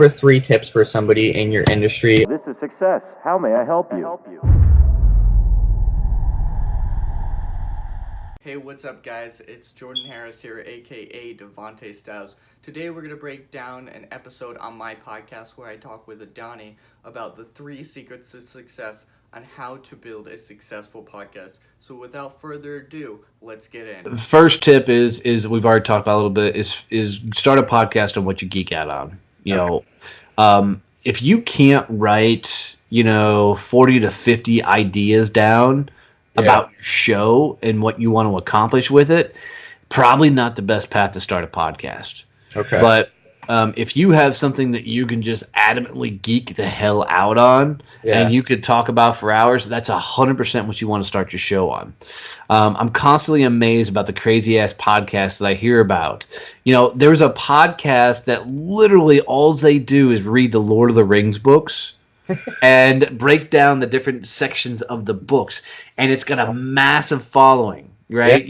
for 3 tips for somebody in your industry. This is success. How may I help you? Hey, what's up, guys? It's Jordan Harris here, aka Devante Styles. Today we're going to break down an episode on my podcast where I talk with Donnie about the 3 secrets to success on how to build a successful podcast. So without further ado, let's get in. The first tip is we've already talked about a little bit, is start a podcast on what you geek out on. You know, if you can't write, 40 to 50 ideas down about your show and what you want to accomplish with it, probably not the best path to start a podcast. Okay. But if you have something that you can just adamantly geek the hell out on and you could talk about for hours, that's 100% what you want to start your show on. I'm constantly amazed about the crazy ass podcasts that I hear about. There's a podcast that literally all they do is read the Lord of the Rings books and break down the different sections of the books, and it's got a massive following, right?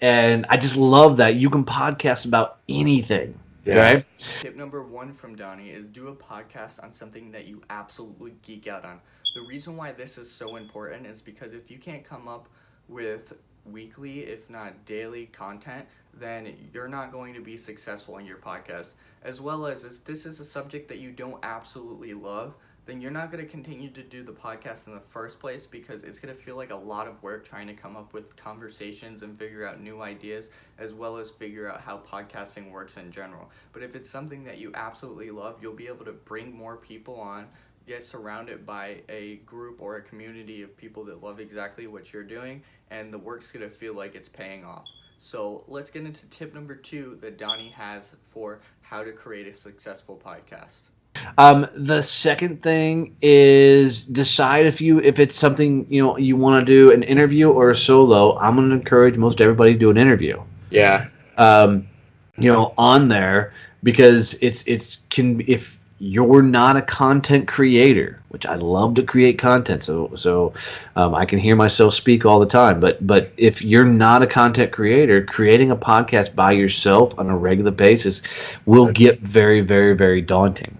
And I just love that you can podcast about anything. Right? Tip number 1 from Donnie is do a podcast on something that you absolutely geek out on. The reason why this is so important is because if you can't come up with weekly, if not daily content, then you're not going to be successful in your podcast. As well as if this is a subject that you don't absolutely love, then you're not going to continue to do the podcast in the first place, because it's going to feel like a lot of work trying to come up with conversations and figure out new ideas, as well as figure out how podcasting works in general. But if it's something that you absolutely love, you'll be able to bring more people on, get surrounded by a group or a community of people that love exactly what you're doing, and the work's going to feel like it's paying off. So let's get into tip number 2 that Donnie has for how to create a successful podcast. The second thing is decide if it's something you want to do an interview or a solo. I'm going to encourage most everybody to do an interview. Yeah. On there, because if you're not a content creator, which I love to create content, so I can hear myself speak all the time. But if you're not a content creator, creating a podcast by yourself on a regular basis will get very, very, very daunting.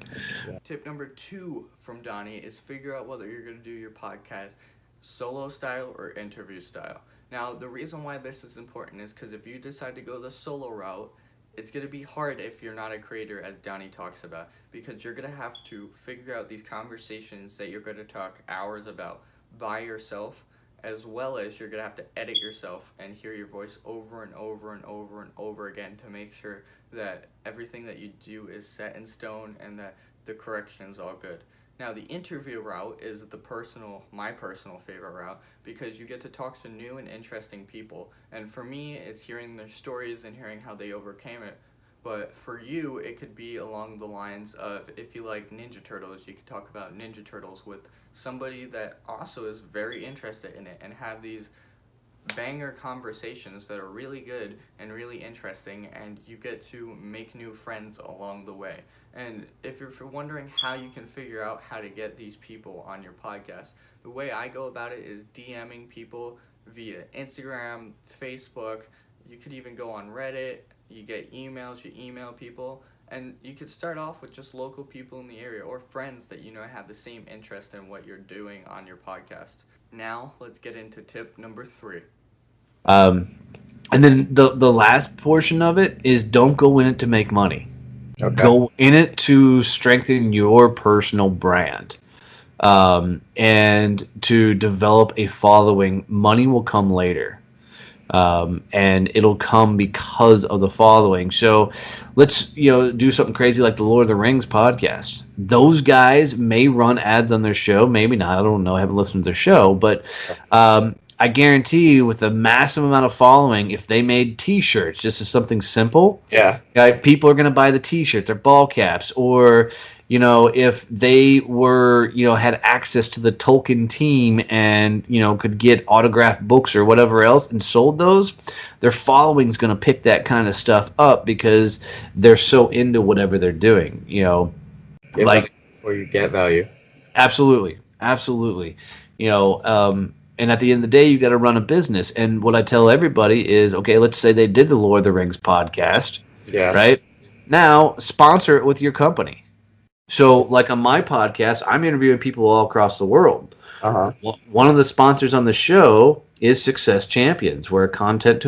Tip number 2 from Donnie is figure out whether you're going to do your podcast solo style or interview style. Now, the reason why this is important is because if you decide to go the solo route, it's going to be hard if you're not a creator, as Donnie talks about, because you're going to have to figure out these conversations that you're going to talk hours about by yourself, as well as you're going to have to edit yourself and hear your voice over and over and over and over again to make sure that everything that you do is set in stone and that the correction's all good. Now, the interview route is my personal favorite route, because you get to talk to new and interesting people. And for me, it's hearing their stories and hearing how they overcame it. But for you, it could be along the lines of, if you like Ninja Turtles, you could talk about Ninja Turtles with somebody that also is very interested in it and have these banger conversations that are really good and really interesting, and you get to make new friends along the way. And if you're wondering how you can figure out how to get these people on your podcast, the way I go about it is DMing people via Instagram, Facebook. You could even go on Reddit. You get emails, you email people, and you could start off with just local people in the area or friends that have the same interest in what you're doing on your podcast. Now, let's get into tip number 3. And then the last portion of it is don't go in it to make money. Okay. Go in it to strengthen your personal brand, and to develop a following. Money will come later, and it'll come because of the following. So let's do something crazy like the Lord of the Rings podcast. Those guys may run ads on their show, maybe not. I don't know. I haven't listened to their show, but I guarantee you, with a massive amount of following, if they made T-shirts, just as something simple, people are going to buy the T-shirt, their ball caps, or if they were had access to the Tolkien team and could get autographed books or whatever else and sold those, their following's going to pick that kind of stuff up because they're so into whatever they're doing. Where you get value. Absolutely. And at the end of the day, you got to run a business. And what I tell everybody is, okay, let's say they did the Lord of the Rings podcast, right? Now sponsor it with your company. So, like on my podcast, I'm interviewing people all across the world. Uh-huh. One of the sponsors on the show is Success Champions. We're a a content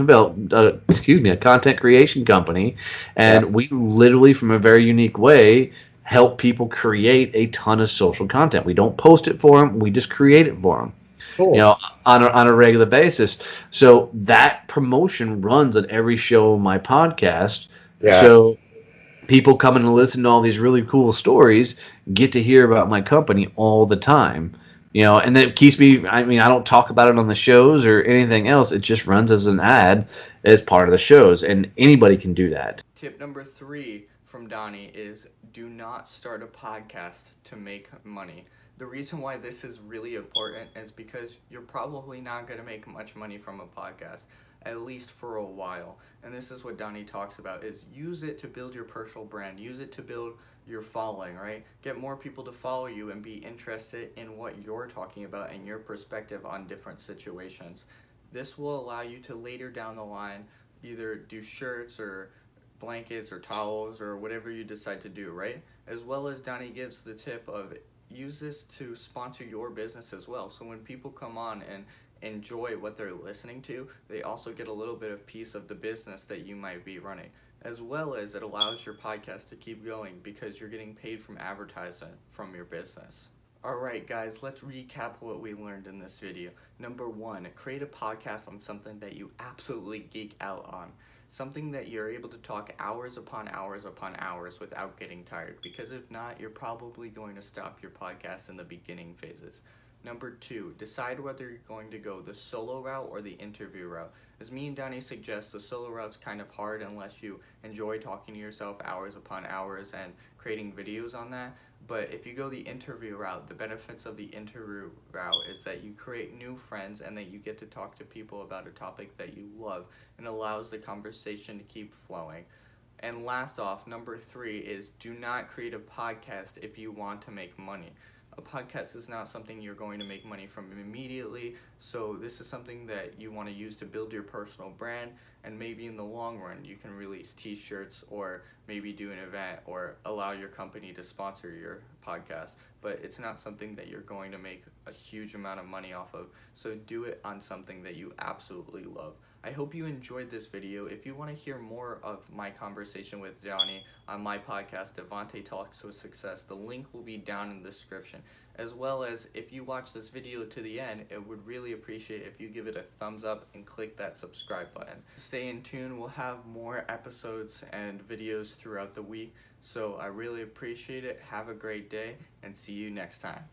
creation company, and Yeah. we literally, from a very unique way, help people create a ton of social content. We don't post it for them; we just create it for them. Cool. You know, on a regular basis. So that promotion runs on every show on my podcast. Yeah. So people coming to listen to all these really cool stories get to hear about my company all the time. You know, and that keeps me. I mean, I don't talk about it on the shows or anything else. It just runs as an ad as part of the shows, and anybody can do that. Tip number 3 from Donnie is do not start a podcast to make money. The reason why this is really important is because you're probably not going to make much money from a podcast, at least for a while. And this is what Donnie talks about, is use it to build your personal brand. Use it to build your following, right? Get more people to follow you and be interested in what you're talking about and your perspective on different situations. This will allow you to later down the line either do shirts or blankets or towels or whatever you decide to do, right? As well as Donnie gives the tip of use this to sponsor your business as well. So when people come on and enjoy what they're listening to, they also get a little bit of piece of the business that you might be running. As well as it allows your podcast to keep going because you're getting paid from advertisement from your business. Alright guys, let's recap what we learned in this video. Number 1, create a podcast on something that you absolutely geek out on. Something that you're able to talk hours upon hours upon hours without getting tired, because if not, you're probably going to stop your podcast in the beginning phases. Number 2, decide whether you're going to go the solo route or the interview route. As me and Donnie suggest, the solo route's kind of hard unless you enjoy talking to yourself hours upon hours and creating videos on that. But if you go the interview route, the benefits of the interview route is that you create new friends and that you get to talk to people about a topic that you love, and allows the conversation to keep flowing. And last off, number 3 is do not create a podcast if you want to make money. A podcast is not something you're going to make money from immediately, so this is something that you want to use to build your personal brand, and maybe in the long run you can release t-shirts or maybe do an event or allow your company to sponsor your podcast. But it's not something that you're going to make a huge amount of money off of, so do it on something that you absolutely love. I hope you enjoyed this video. If you want to hear more of my conversation with Donnie on my podcast, Devante Talks with Success, the link will be down in the description. As well as, if you watch this video to the end, it would really appreciate if you give it a thumbs up and click that subscribe button. Stay in tune. We'll have more episodes and videos throughout the week, so I really appreciate it. Have a great day, and see you next time.